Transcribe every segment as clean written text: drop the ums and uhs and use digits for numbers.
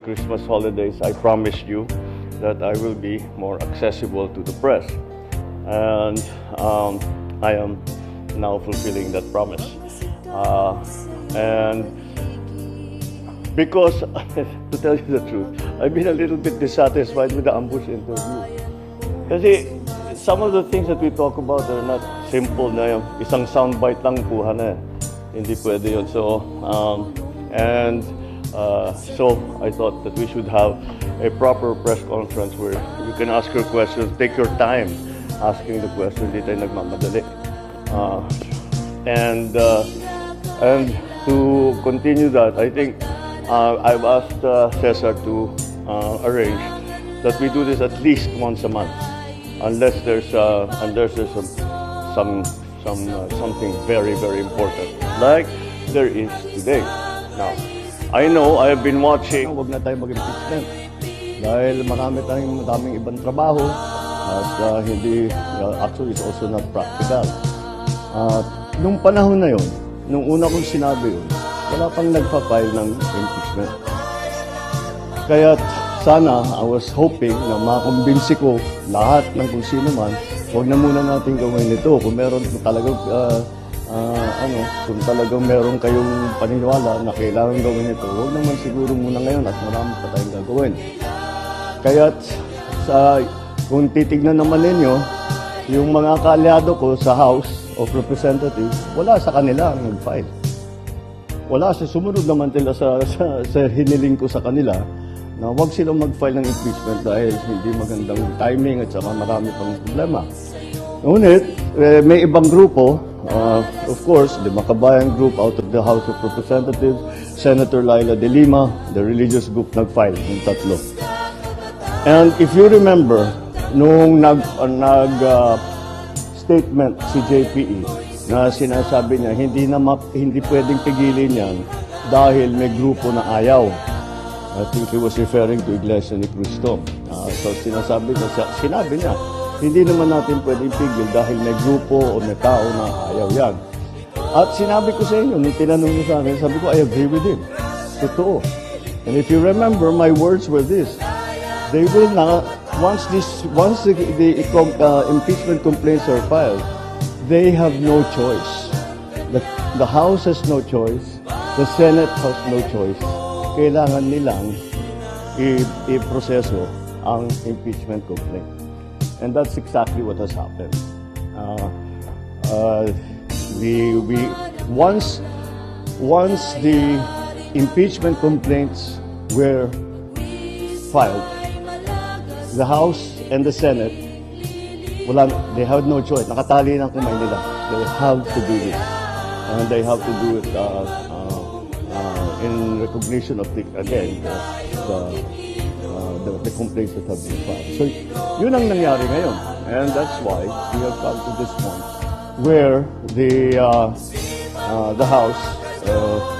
Christmas holidays, I promised you that I will be more accessible to the press. And I am now fulfilling that promise. And because, to tell you the truth, I've been a little bit dissatisfied with the ambush interview. Kasi some of the things that we talk about are not simple na yung isang soundbite lang kuha na. Hindi pwede yun. So I thought that we should have a proper press conference where you can ask your questions, take your time asking the questions, hindi tayo nagmamadali. And to continue that, I think I've asked Cesar to arrange that we do this at least once a month, unless there's something very, very important, like there is today. Now, I know, I have been watching. Huwag na tayo mag-impeachment dahil madaming ibang trabaho at actually it's also not practical. Nung panahon na yon, nung una kong sinabi yun, wala pang nagpa-file ng impeachment. Kaya sana, I was hoping na makumbinsi ko lahat ng kung sino man, huwag na muna natin gawin ito. Kung meron talagang kung talagang meron kayong paniniwala na kailangan gawin ito, huwag naman siguro muna ngayon at marami pa tayong gagawin. Kaya kung titignan naman ninyo, yung mga kaalyado ko sa House of Representatives, wala sa kanila ang nag-file. Wala, sumunod naman sila sa hiniling ko sa kanila na huwag silang mag-file ng impeachment dahil hindi magandang timing at saka marami pang problema. Ngunit, may ibang grupo, of course, the Makabayan Group out of the House of Representatives, Senator Laila De Lima, the religious group nag-file ng tatlo. And if you remember, nung statement si JPE na sinasabi niya hindi pwedeng pigilin yan dahil may grupo na ayaw. I think he was referring to Iglesia ni Cristo. So sinabi niya, hindi naman natin pwedeng pigil dahil may grupo o may tao na ayaw yan. At sinabi ko sa inyo, nung tinanong niyo sa akin, sabi ko, I agree with him. Totoo. And if you remember, my words were this. They will not, once the impeachment complaints are filed, they have no choice. The House has no choice. The Senate has no choice. Kailangan nilang i-proseso ang impeachment complaint. And that's exactly what has happened. Once the impeachment complaints were filed, the House and the Senate, they have no choice. Nakatali ng kumay nila. They have to do this. And they have to do it in recognition of the complaints that have been filed. So, yun ang nangyari ngayon. And that's why we have come to this point where the House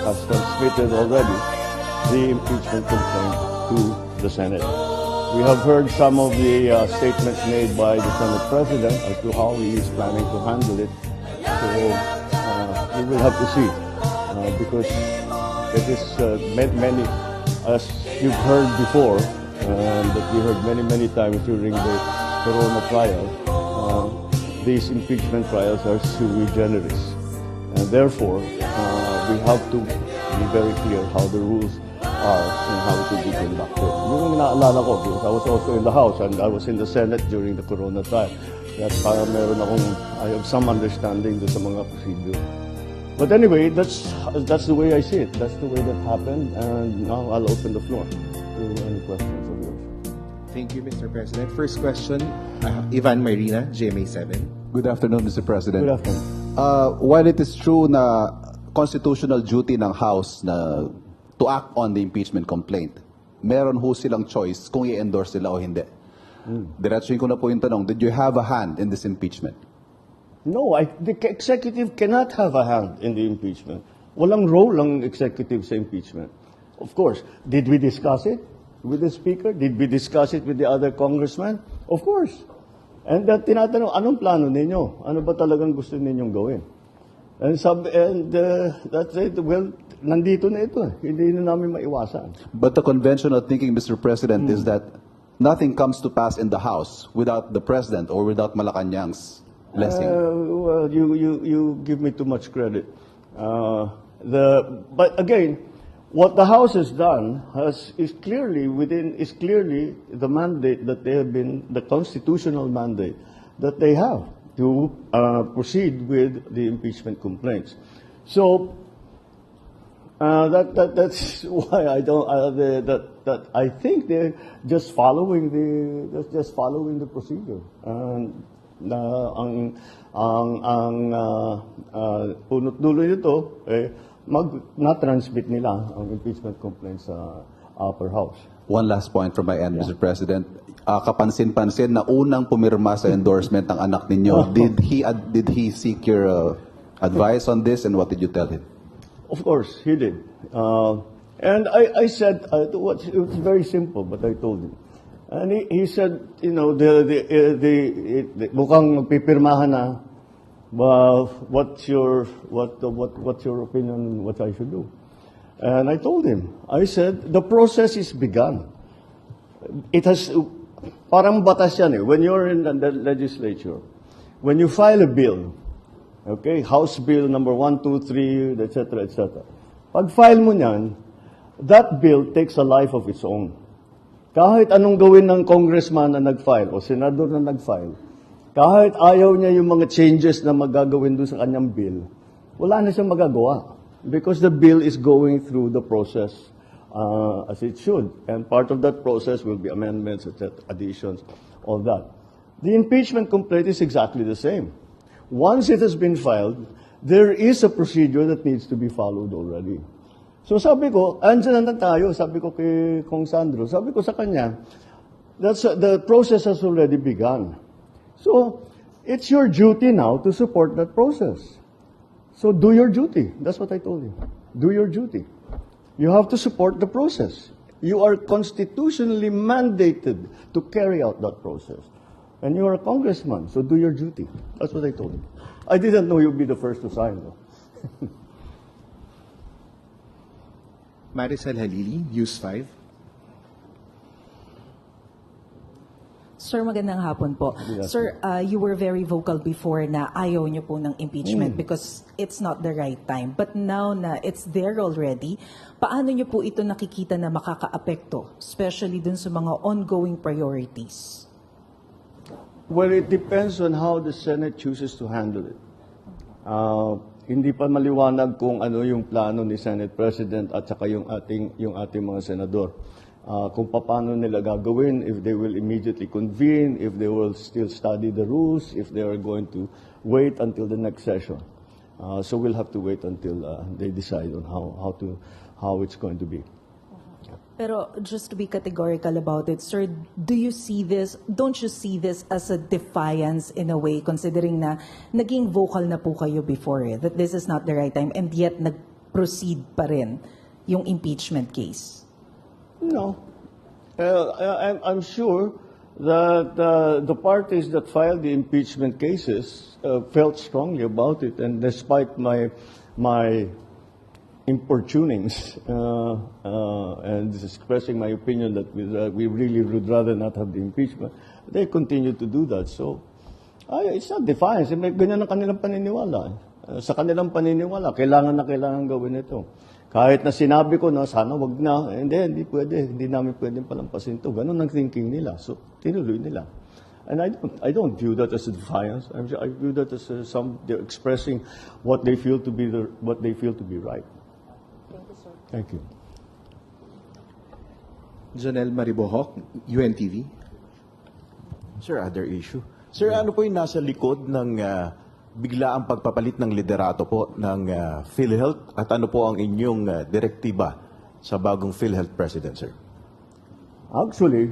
has transmitted already the impeachment complaint to the Senate. We have heard some of the statements made by the Senate President as to how he is planning to handle it. So, we will have to see. Because it is many, as you've heard before, that we heard many times during the Corona trial, these impeachment trials are sui generis. And therefore, we have to be very clear how the rules are and how to be conducted. Yung naalala ko, because I was also in the House and I was in the Senate during the Corona trial. That para I have some understanding sa mga procedure. But anyway, that's the way I see it. That's the way that happened. And now I'll open the floor to any questions of yours. Thank you, Mr. President. First question, Ivan Marina, GMA7. Good afternoon, Mr. President. Good afternoon. While it is true na constitutional duty ng House na to act on the impeachment complaint, meron ho silang choice kung i-endorse sila o hindi. Diretsuhin ko na po yung tanong, did you have a hand in this impeachment? No, the executive cannot have a hand in the impeachment. Walang role ang executive sa impeachment. Of course, did we discuss it with the Speaker? Did we discuss it with the other congressmen? Of course. And tinatanong, anong plano ninyo? Ano ba talagang gusto ninyong gawin? And that's it. Well, nandito na ito. Hindi na namin maiwasan. But the conventional thinking, Mr. President, is that nothing comes to pass in the House without the President or without Malacanang's blessing. Well, you give me too much credit. But again, what the House has done is clearly the mandate that they have been, the constitutional mandate that they have to proceed with the impeachment complaints. So that's why I think they're just following the procedure. Punot dulo nito na-transmit nila ang impeachment complaints sa upper house. One last point from my end, Mr. President. Kapansin-pansin na unang pumirma sa endorsement ng anak ninyo. Did he seek your advice on this, and what did you tell him? Of course, he did. And I said, it was very simple, but I told him. And he said, you know, mukhang magpipirmahan na. Well, what's your opinion on what I should do? And I told him, I said, the process is begun. It has, parang batas yan eh. When you're in the legislature, when you file a bill, okay, House Bill number 1, 2, 3, etc., etc. Pag file mo niyan, that bill takes a life of its own. Kahit anong gawin ng congressman na nag-file o senador na nag-file, kahit ayaw niya yung mga changes na magagawin doon sa kanyang bill, wala na siyang magagawa. Because the bill is going through the process as it should. And part of that process will be amendments, etc., additions, all that. The impeachment complaint is exactly the same. Once it has been filed, there is a procedure that needs to be followed already. So sabi ko, andyan na tayo, sabi ko kay Kong Sandro, sabi ko sa kanya, the process has already begun. So, it's your duty now to support that process. So, do your duty. That's what I told him. Do your duty. You have to support the process. You are constitutionally mandated to carry out that process. And you are a congressman, so do your duty. That's what I told him. I didn't know you'd be the first to sign, though. Maricel Halili, News 5. Sir, magandang hapon po. Sir, you were very vocal before na ayaw niyo po ng impeachment because it's not the right time. But now na it's there already, paano niyo po ito nakikita na makakaapekto, especially dun sa mga ongoing priorities? Well, it depends on how the Senate chooses to handle it. Hindi pa maliwanag kung ano yung plano ni Senate President at saka yung ating mga senador. Kung paano nila gagawin, if they will immediately convene, if they will still study the rules, if they are going to wait until the next session. So we'll have to wait until they decide on how it's going to be. Pero just to be categorical about it, sir, don't you see this as a defiance in a way, considering na naging vocal na po kayo before that this is not the right time, and yet nag-proceed pa rin yung impeachment case? No. I'm sure that the parties that filed the impeachment cases felt strongly about it, and despite my importunings and expressing my opinion that we really would rather not have the impeachment, they continue to do that. So, it's not defiance. Ganyan ang kanilang paniniwala. Sa kanilang paniniwala, kailangan gawin ito. Kahit na sinabi ko na sana wag na, hindi pwede, hindi namin pwedeng palampasin ito. Ganun ang thinking nila. So, tinuloy nila. And I don't view that as a defiance. I view that as they're expressing what they feel to be right. Thank you, sir. Thank you. Janelle Maribojoc, UNTV. Sir, other issue. Sir, ano po yung nasa likod ng bigla ang pagpapalit ng liderato po ng PhilHealth at ano po ang inyong direktiba sa bagong PhilHealth President, sir? Actually,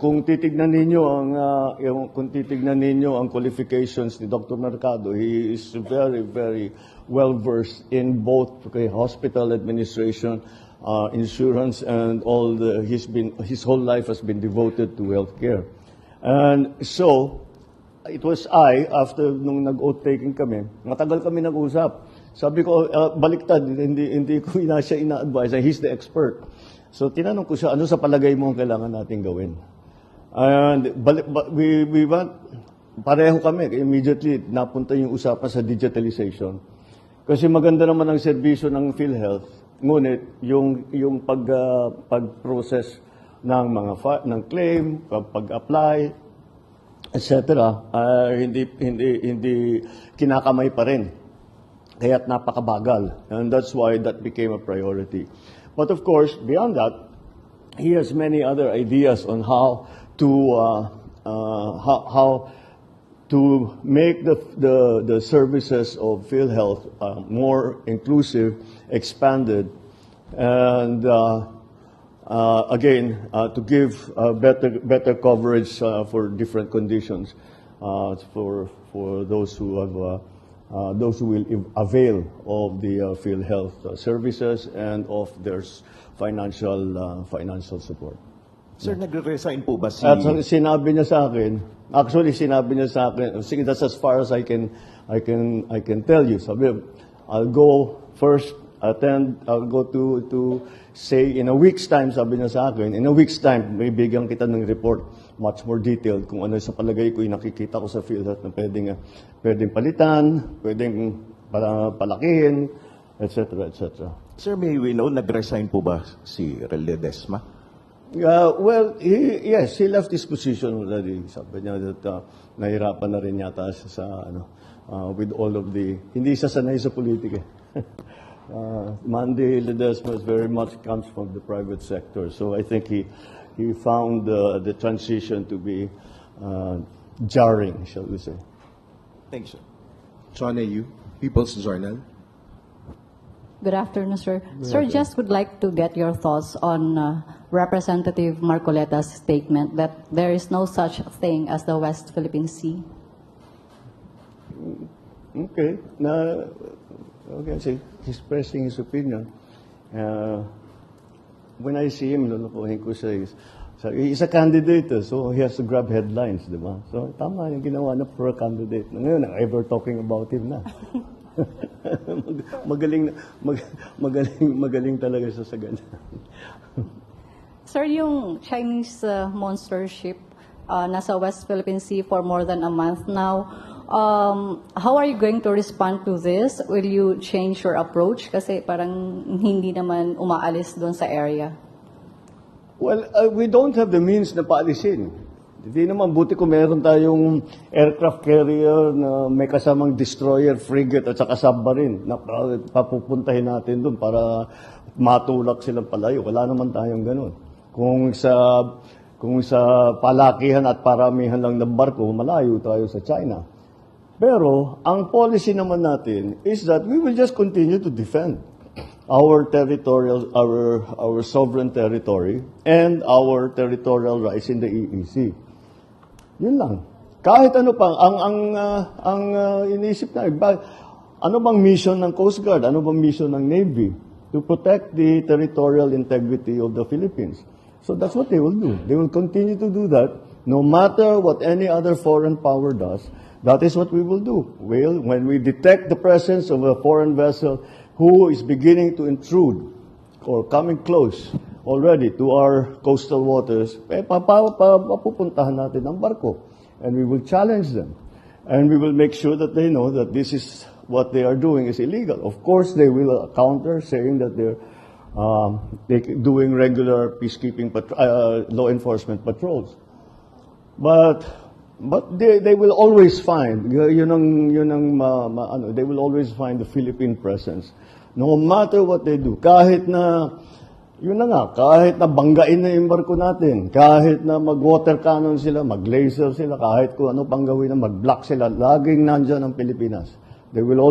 kung titignan ninyo ang qualifications ni Dr. Mercado, he is very, very well versed in both hospital administration, insurance, and his whole life has been devoted to healthcare. And so, it was after nung nag-oath taking kami, matagal kami nag-usap. Sabi ko, baliktad, hindi ko siya ina-advise. He's the expert. So tinanong ko siya, ano sa palagay mo ang kailangan natin gawin? And we went, pareho kami, immediately napunta yung usapan sa digitalization. Kasi maganda naman ang serbisyo ng PhilHealth, ngunit yung pag-process ng mga ng claim, pag-apply, etc. Hindi kinakamay pa rin. Kaya't napakabagal. And that's why that became a priority. But of course, beyond that, he has many other ideas on how to make the services of PhilHealth more inclusive, expanded, and again to give better coverage for different conditions for those who have those who will avail of the PhilHealth services and of their financial support. Sir, nagre-resign po ba si... At sinabi niya sa akin, sige, that's as far as I can tell you. Sabi, I'll go first, I'll go to say in a week's time, sabi niya sa akin, in a week's time, may bigyan kita ng report, much more detailed, kung ano sa palagay ko, yung nakikita ko sa PhilHealth na pwedeng palitan, pwedeng palakihin, etc., etc. Sir, may we know, nag-resign po ba si Rel Ledesma? Well, yes, he left his position already. Sabi niya that nahirapan na rin yata siya sa with all of the, hindi siya sanay sa politika. Mandy Ledesma very much comes from the private sector, so I think he found the transition to be jarring, shall we say. Thanks, sir. John A.U., People's Journal. Good afternoon, sir. Sir, just would like to get your thoughts on Representative Marcoleta's statement that there is no such thing as the West Philippine Sea. Okay. So he's expressing his opinion. When I see him, lulukuhin ko siya. He's a candidate, so he has to grab headlines, di ba? So tama yung ginawa na for a candidate. Ngayon, ever talking about him na. magaling talaga siya sa ganyan. Sir, yung Chinese monster ship nasa West Philippine Sea for more than a month now, how are you going to respond to this? Will you change your approach? Kasi parang hindi naman umaalis doon sa area. Well, we don't have the means na paalisin. Hindi naman, buti kung meron tayong aircraft carrier na may kasamang destroyer, frigate at saka submarine na papupuntahin natin doon para matulak silang palayo. Wala naman tayong ganun. Kung sa palakihan at paramihan lang ng barko, malayo tayo sa China. Pero ang policy naman natin is that we will just continue to defend our territorial, our sovereign territory and our territorial rights in the EEZ. Yun lang. Kahit ano pang ang iniisip na ano bang mission ng Coast Guard, ano bang mission ng Navy to protect the territorial integrity of the Philippines. So that's what they will do. They will continue to do that no matter what any other foreign power does. That is what we will do. When we detect the presence of a foreign vessel who is beginning to intrude or coming close already to our coastal waters, papupuntahan natin ang barko. And we will challenge them. And we will make sure that they know that this is what they are doing is illegal. Of course, they will counter, saying that they're doing regular peacekeeping law enforcement patrols. But they will always find, they will always find the Philippine presence. No matter what they do, kahit na banggain na yung barko natin, kahit na mag-water cannon sila, mag-laser sila, kahit kung ano pang gawin na, mag-block sila, laging nandyan ang Pilipinas. We will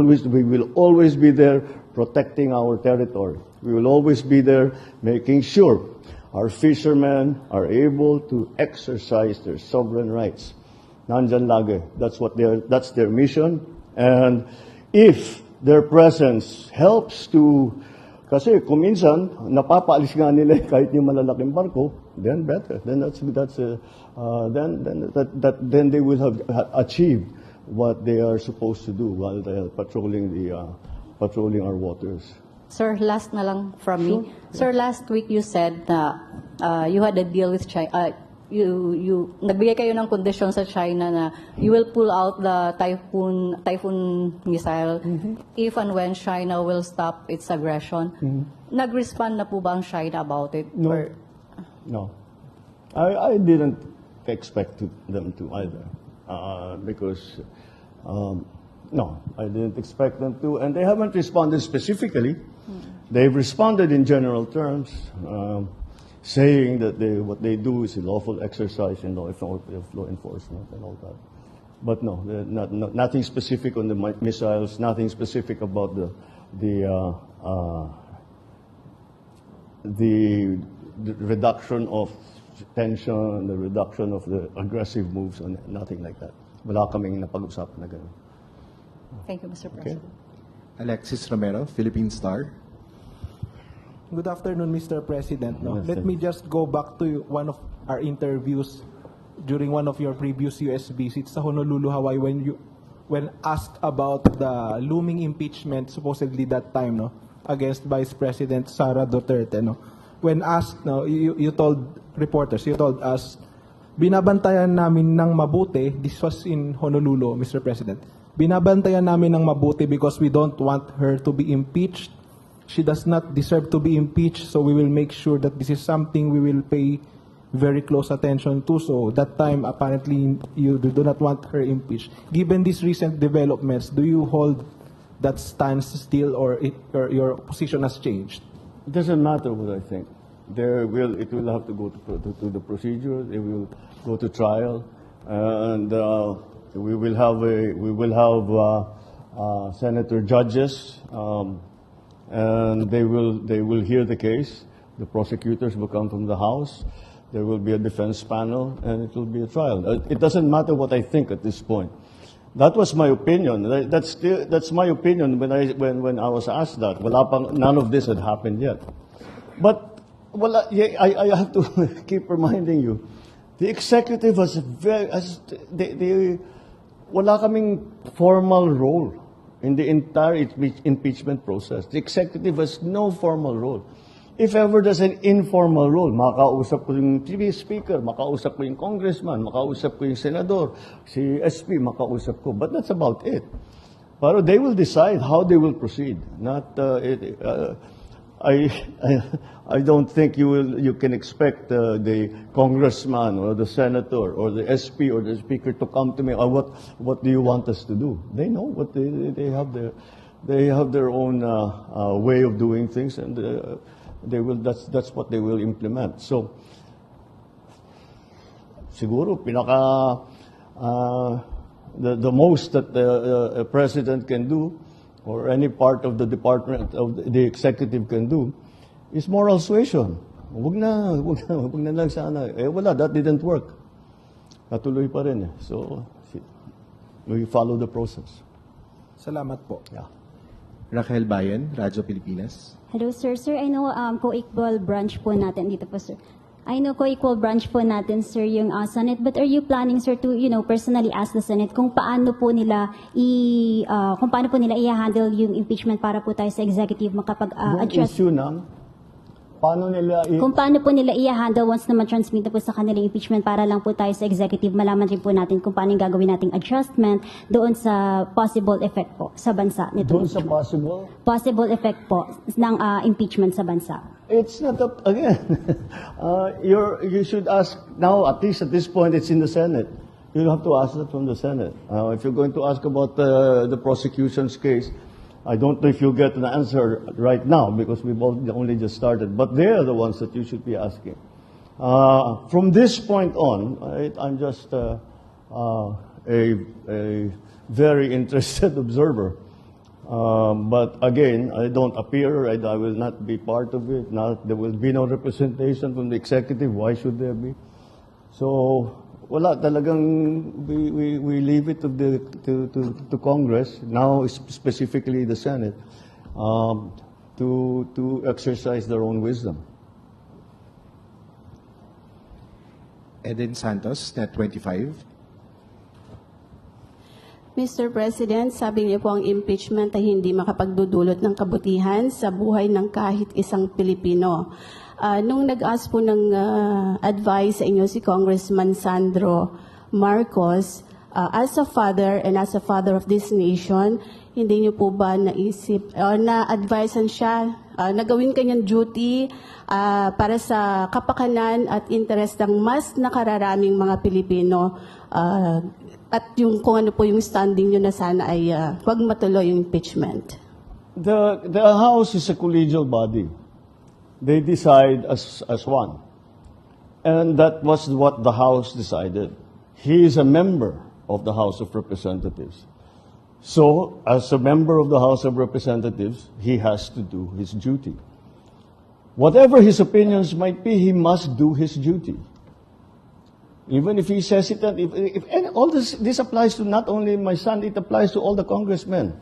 always be there protecting our territory. We will always be there making sure our fishermen are able to exercise their sovereign rights. Nandyan lagi. That's their mission. And if their presence helps to, kasi kung minsan napapaalis nga nila kahit yung malalaking barko, then better. Then then they will have achieved what they are supposed to do while they are patrolling patrolling our waters. Sir, last na lang from me. Sir, last week you said na you had a deal with China. You nagbigay kayo ng kondisyon sa China na you will pull out the typhoon missile if and when China will stop its aggression. Nag-respond na po ba ang China about it? No. Or- No. I didn't expect them to either. Because, no, I didn't expect them to. And they haven't responded specifically. They've responded in general terms, saying that what they do is a lawful exercise in law enforcement and all that. But no, nothing specific on the missiles, nothing specific about the reduction of tension, the reduction of the aggressive moves, and nothing like that. Wala kaming napag-usapan na ganun. Thank you, Mr. President. Alexis Romero, Philippine Star. Good afternoon, Mr. President. No? Yes, Let sir. me just go back to one of our interviews during one of your previous US visits sa Honolulu, Hawaii, when asked about the looming impeachment supposedly that time, no, against Vice President Sara Duterte, no. When asked, no, you told reporters, you told us, binabantayan namin ng mabuti. This was in Honolulu, Mr. President. Binabantayan namin ng mabuti because we don't want her to be impeached. She does not deserve to be impeached, so we will make sure that this is something we will pay very close attention to. So that time, apparently, you do not want her impeached. Given these recent developments, do you hold that stance still, or your position has changed? It doesn't matter what I think. It will have to go to the procedure. It will go to trial, and we will have senator judges, and they will hear the case. The prosecutors will come from the House. There will be a defense panel, and it will be a trial. It doesn't matter what I think at this point. That was my opinion. That's my opinion when I was asked that. None of this had happened yet. But I have to keep reminding you, the executive wala kaming formal role in the entire impeachment process. The executive has no formal role. If ever there's an informal role, makausap ko yung TV speaker, makausap ko yung congressman, makausap ko yung senador, si SP, makausap ko. But that's about it. Pero they will decide how they will proceed. I don't think you can expect the congressman or the senator or the SP or the speaker to come to me. What do you want us to do? They know what they have their own way of doing things, and that's what they will implement. So siguro the most that a president can do, or any part of the department of the executive can do, is moral suasion. Wag na lang sana. Wala, that didn't work. Natuloy pa rin eh. So, we follow the process. Salamat po. Yeah. Raquel Bayan, Radyo Pilipinas. Hello, sir. Sir, I know co-equal branch po natin dito po, sir. I know co-equal branch po natin, sir, yung Senate. But are you planning, sir, to, personally ask the Senate kung paano po nila i-handle yung impeachment para po tayo sa executive Yung makapag-address? issue ng paano nila Kung paano po nila i-handle once na ma-transmit na po sa kanila yung impeachment para lang po tayo sa executive, malaman rin po natin kung paano yung gagawin nating adjustment doon sa possible effect po sa bansa nito. doon sa Possible effect po ng impeachment sa bansa. It's not up, again, you should ask, now at least at this point it's in the Senate. You have to ask that from the Senate. If you're going to ask about the prosecution's case, I don't know if you'll get an answer right now because we've only just started, but they're the ones that you should be asking. From this point on, I'm just a very interested observer. But again, I don't appear, I will not be part of it. There will be no representation from the executive. Why should there be? So, wala talagang we leave it to Congress, now specifically the Senate, to exercise their own wisdom. Eden Santos, Net 25. Mr. President, sabi niyo po ang impeachment ay hindi makapagdudulot ng kabutihan sa buhay ng kahit isang Pilipino. Nung nag-ask po ng advice sa inyo si Congressman Sandro Marcos, as a father and as a father of this nation, hindi niyo po ba naisip, na-advisean siya, nagawin kanyang duty para sa kapakanan at interest ng mas nakararaming mga Pilipino, at yung kung ano po yung standing nyo na sana ay wag matuloy yung impeachment? The House is a collegial body. They decide as one. And that was what the House decided. He is a member of the House of Representatives. So, as a member of the House of Representatives, he has to do his duty. Whatever his opinions might be, he must do his duty. Even if he's hesitant, and all this applies to not only my son, it applies to all the congressmen.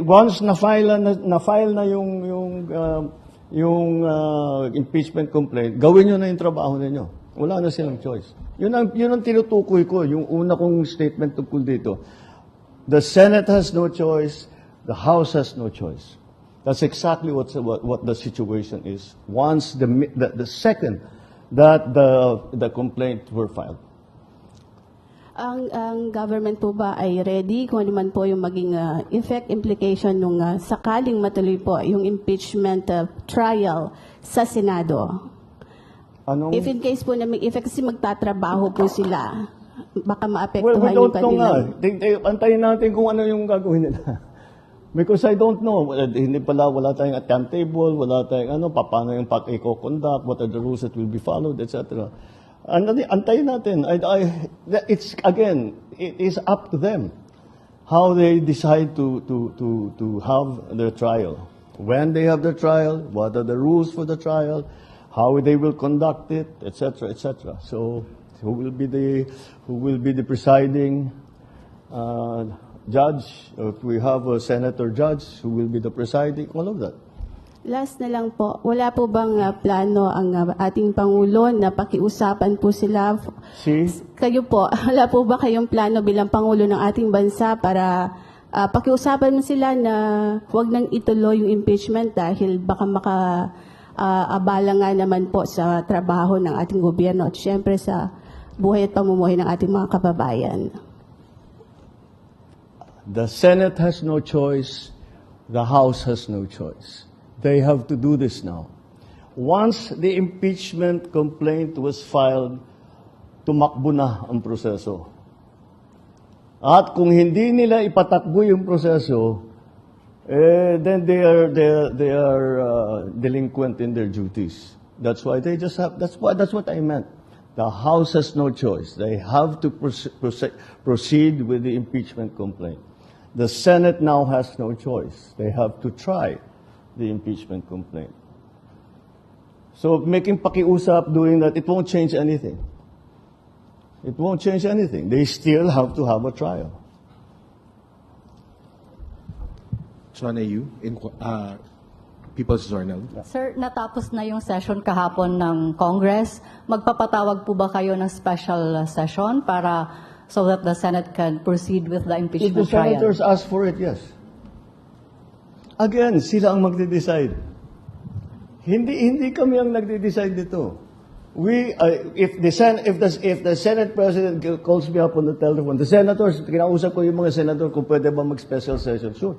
Once na-file na yung impeachment complaint, gawin nyo na yung trabaho ninyo. Wala na silang choice. Yun ang tinutukoy ko, yung una kong statement tungkol dito. The Senate has no choice, the House has no choice. That's exactly what the situation is. Once the second that the complaint were filed. Ang government po ba ay ready kung ano man po yung maging effect implication nung sakaling matuloy po yung impeachment trial sa Senado? If in case po na may effect, kasi magtatrabaho po sila, baka maapektuhan We yung don't know nga. kanilang... Antayin natin kung ano yung gagawin nila. Because I don't know. Hindi pala, wala tayong timetable, wala tayong paano yung pag-i-conduct, what are the rules that will be followed, etc. Antayin natin. It's, again, it is up to them how they decide to have their trial. When they have their trial, what are the rules for the trial, how they will conduct it, etc., etc. So, who will be the presiding judge, or if we have a senator judge who will be the presiding, all of that. Last na lang po, wala po bang plano ang ating Pangulo na pakiusapan po sila? Kayo po, wala po ba kayong plano bilang Pangulo ng ating bansa para pakiusapan mo sila na huwag nang ituloy yung impeachment dahil baka abala nga naman po sa trabaho ng ating gobyerno at syempre sa buhay at pamumuhay ng ating mga kababayan? The Senate has no choice. The House has no choice. They have to do this now. Once the impeachment complaint was filed, tumakbo na ang proseso. At kung hindi nila ipatakbo yung proseso, then they are delinquent in their duties. That's why they just have. That's what I meant. The House has no choice. They have to proceed with the impeachment complaint. The Senate now has no choice. They have to try the impeachment complaint. So making pakiusap, doing that, it won't change anything. It won't change anything. They still have to have a trial. Chona Yu, in People's Journal. Sir, natapos na yung session kahapon ng Congress. Magpapatawag po ba kayo ng special session para so that the Senate can proceed with the If impeachment the trial? senators ask for it, yes. Again, sila ang magde-decide. Hindi kami ang nagde-decide dito. If the Senate President calls me up on the telephone, the senators, kinausap ko yung mga senator kung pwede ba mag-special session, sure,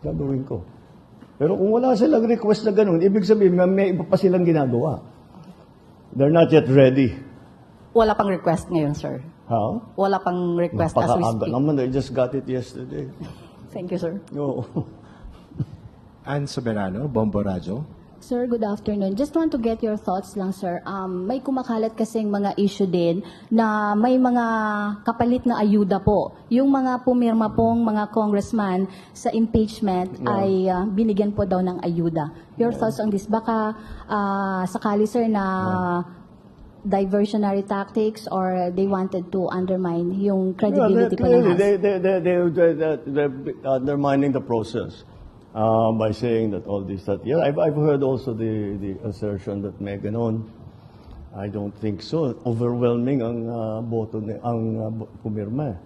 gagawin ko. Pero kung wala silang request na ganun, ibig sabihin, may iba pa silang ginagawa. They're not yet ready. Wala pang request ngayon, sir. How? Wala pang request as we Napaka-aga speak. naman, I just got it yesterday. Thank you, sir. No. Ann Soberano, Bombo Radio. Sir, good afternoon. Just want to get your thoughts lang, sir. May kumakalat kasing mga issue din na may mga kapalit na ayuda po. Yung mga pumirma pong mga congressman sa impeachment ay binigyan po daw ng ayuda. Your thoughts on this? Baka sakali, sir, na diversionary tactics or they wanted to undermine yung credibility po ng House? They're undermining the process. By saying that all this, that, yeah, I've heard also the assertion that may ganon. I don't think so. Overwhelming ang boto ang pumirma.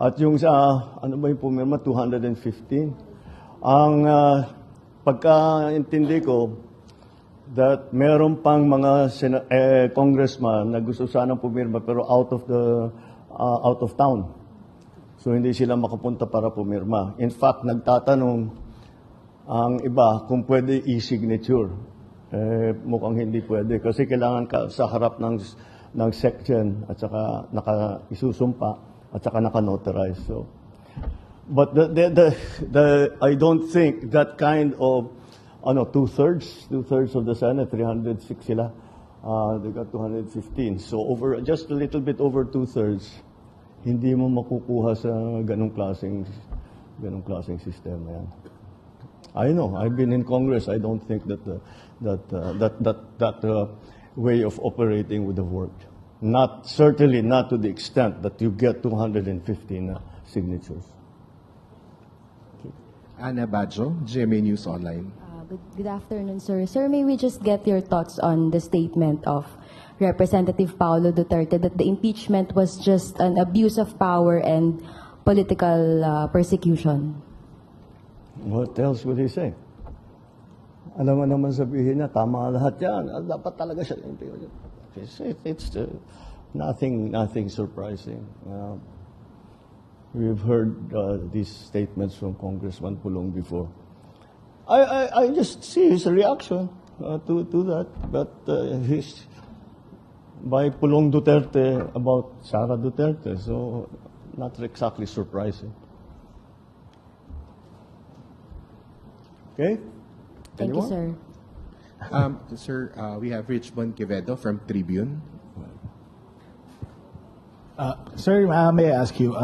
At yung sa, ano ba yung pumirma, 215. Ang pagkaintindi ko, that meron pang mga congressman na gusto sanang pumirma pero out of town. So hindi sila makapunta para pumirma. In fact, nagtatanong ang iba kung pwede e-signature. Mukhang hindi pwede kasi kailangan ka sa harap ng section at saka naka-isusumpa at saka naka-notarize. So, but I don't think that kind of two-thirds of the Senate, 306 sila. They got 215. So just a little bit over two-thirds, hindi mo makukuha sa ganong klaseng sistema yan. I know, I've been in Congress. I don't think that way of operating would have worked. Certainly not to the extent that you get 215 signatures. Ana Badjo, GMA News Online. Good afternoon, sir. Sir, may we just get your thoughts on the statement of Representative Paulo Duterte that the impeachment was just an abuse of power and political persecution? What else would he say? Alam mo naman sabihin niya, tama lahat yan. Dapat talaga siya. It's nothing surprising. We've heard these statements from Congressman Pulong before. I just see his reaction to that. But by Pulong Duterte about Sara Duterte, so not exactly surprising. Okay? Thank you, sir. Sir, we have Richmond Quevedo from Tribune. Sir, may I ask you,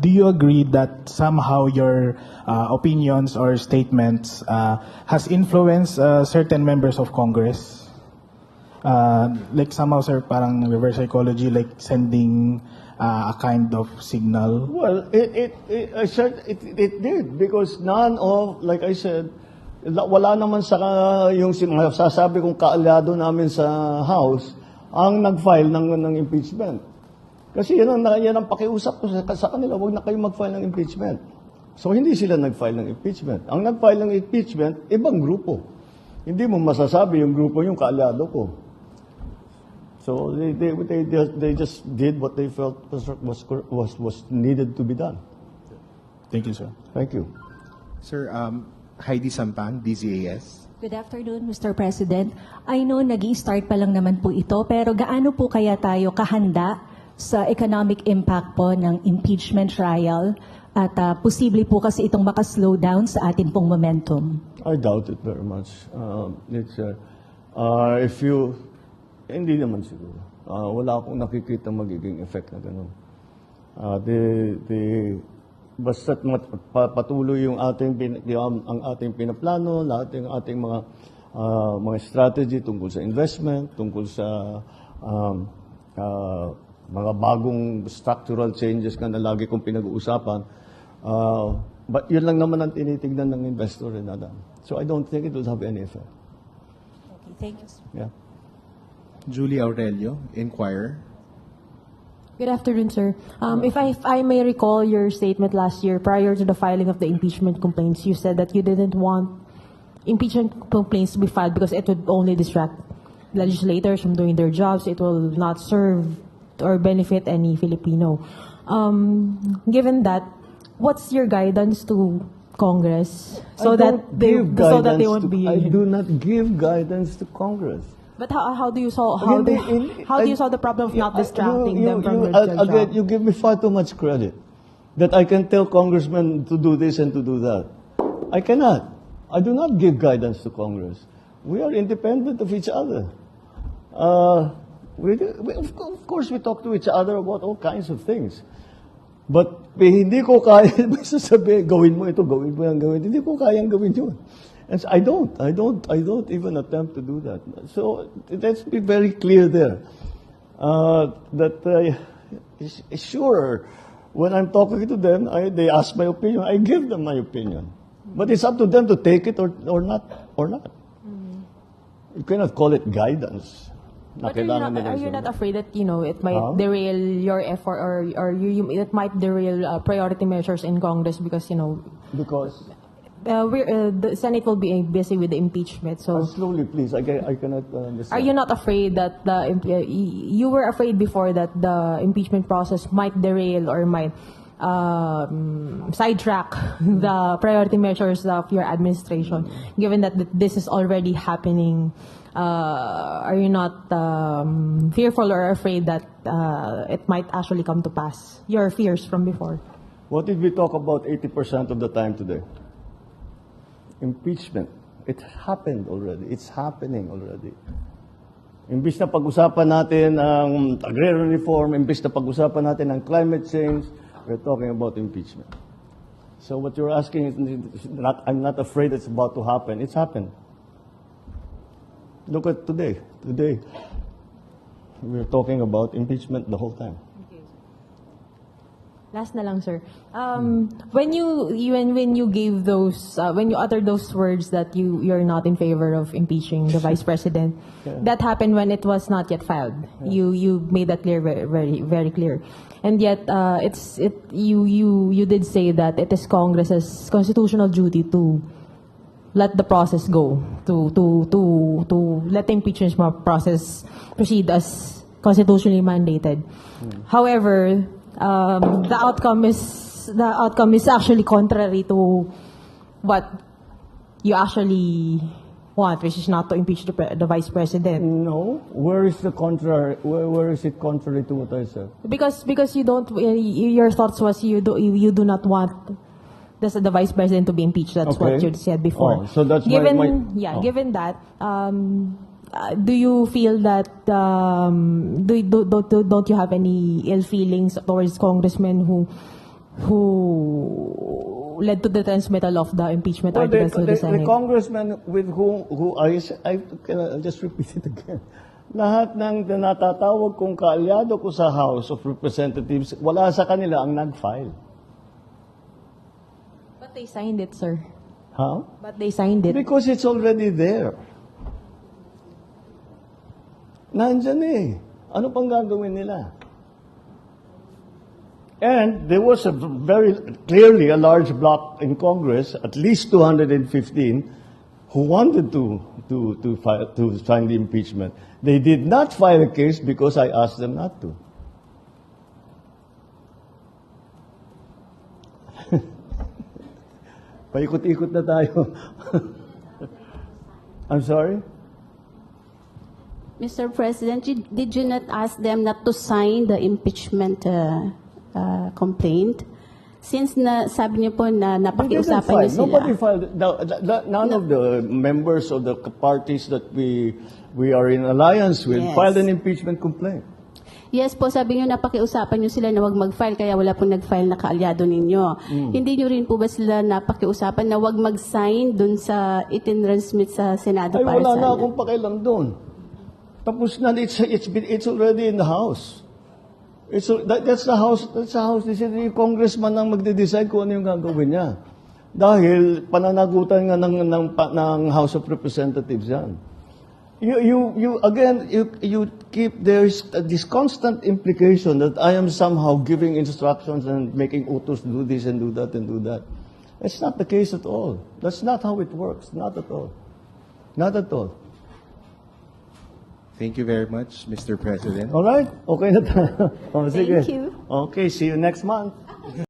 do you agree that somehow your opinions or statements has influenced certain members of Congress? Like somehow, sir, parang reverse psychology, like sending a kind of signal? Well, it did because none of, like I said, wala naman sa yung sasabi kong kaalyado namin sa House ang nag-file ng impeachment. Kasi yan ang pakiusap ko sa kanila, huwag na kayo mag-file ng impeachment. So hindi sila nag-file ng impeachment. Ang nag-file ng impeachment, ibang grupo. Hindi mo masasabi yung grupo yung kaalyado ko. So they just did what they felt was needed to be done. Thank you, sir. Thank you. Sir, Heidi Sampang, DZAS. Good afternoon, Mr. President. I know nag-i-start pa lang naman po ito, pero gaano po kaya tayo kahanda sa economic impact po ng impeachment trial at posible po kasi itong maka-slow down sa ating pong momentum? I doubt it very much. Hindi naman siguro. Wala akong nakikita magiging effect na ganun. Basta't patuloy yung ang ating pinaplano, lahat yung ating mga strategy tungkol sa investment, tungkol sa mga bagong structural changes na lagi kong pinag-uusapan. But yun lang naman ang tinitignan ng investor rin na. So I don't think it will have any effect. Okay, thank you, sir. Yeah. Julie Aurelio, Inquirer. Good afternoon, sir. If I may recall your statement last year prior to the filing of the impeachment complaints, you said that you didn't want impeachment complaints to be filed because it would only distract legislators from doing their jobs. It will not serve or benefit any Filipino. Given that, what's your guidance to Congress so that they won't be? I do not give guidance to Congress. But how do you solve the problem of not distracting them from their job? Again, you give me far too much credit that I can tell congressmen to do this and to do that. I cannot. I do not give guidance to Congress. We are independent of each other. Of course, we talk to each other about all kinds of things. But hindi ko kaya sasabihin, gawin mo ito, gawin mo yan, gawin. Hindi ko kayang gawin yun. And so I don't even attempt to do that. So let's be very clear there. Sure, when I'm talking to them, they ask my opinion. I give them my opinion. But it's up to them to take it or not. You cannot call it guidance. na But kailangan nila are you isunod. not afraid that, you know, it might Huh? derail your effort it might derail priority measures in Congress because, you know, Because, the Senate will be busy with the impeachment. So slowly please, I cannot understand. are you not afraid that you were afraid before that the impeachment process might derail or might sidetrack the priority measures of your administration, given that this is already happening? Are you not fearful or afraid that it might actually come to pass? Your fears from before. What did we talk about 80% of the time today? Impeachment. It happened already. It's happening already. Imbis na pag-usapan natin ang agrarian reform, imbis na pag-usapan natin ang climate change, we're talking about impeachment. So what you're asking is I'm not afraid it's about to happen. It's happened. Look at today. Today, we're talking about impeachment the whole time. Last na lang, sir. When you gave those when you uttered those words that you're not in favor of impeaching the vice president, that happened when it was not yet filed. You made that clear, very very clear. And yet you did say that it is Congress's constitutional duty to let the process go, to let the impeachment process proceed as constitutionally mandated. However, the outcome is actually contrary to what you actually want, which is not to impeach the vice president. No, where is the contrary? Where is it contrary to what I said? Because you don't. Your thoughts was you do not want the vice president to be impeached. That's what you said before. Oh, so that's given my given that. Do you feel that don't you have any ill feelings towards congressmen who led to the transmittal of the impeachment arguments to the Senate? The congressman with who I can just repeat it again. Lahat ng natatawag kong kaalyado ko sa House of Representatives, wala sa kanila ang nag-file. But they signed it, sir. Huh? But they signed it. Because it's already there. Nandyan eh. Ano pang gagawin nila? And there was a very clearly a large bloc in Congress, at least 215, who wanted to sign the impeachment. They did not file a case because I asked them not to. Paikot-ikot na tayo. I'm sorry? Mr. President, did you not ask them not to sign the impeachment complaint? Since sabi niyo po na napakiusapan niyo sila. Nobody filed. None of the members of the parties that we are in alliance with filed an impeachment complaint. Yes po, sabi niyo napakiusapan niyo sila na wag mag-file kaya wala pong nag-file na kaalyado ninyo. Hindi niyo rin po ba sila napakiusapan na wag mag-sign dun sa itinransmit sa Senado para wala sa na akong pakialam doon. Tapos na, it's already in the House. That's the House decision. Yung congressman ang magde-decide kung ano yung gagawin niya. Dahil pananagutan nga ng House of Representatives yan. You keep this constant implication that I am somehow giving instructions and making utos do this and do that and do that. That's not the case at all. That's not how it works. Not at all. Not at all. Thank you very much, Mr. President. All right? Okay na tayo. Sige. Thank you. Okay, see you next month.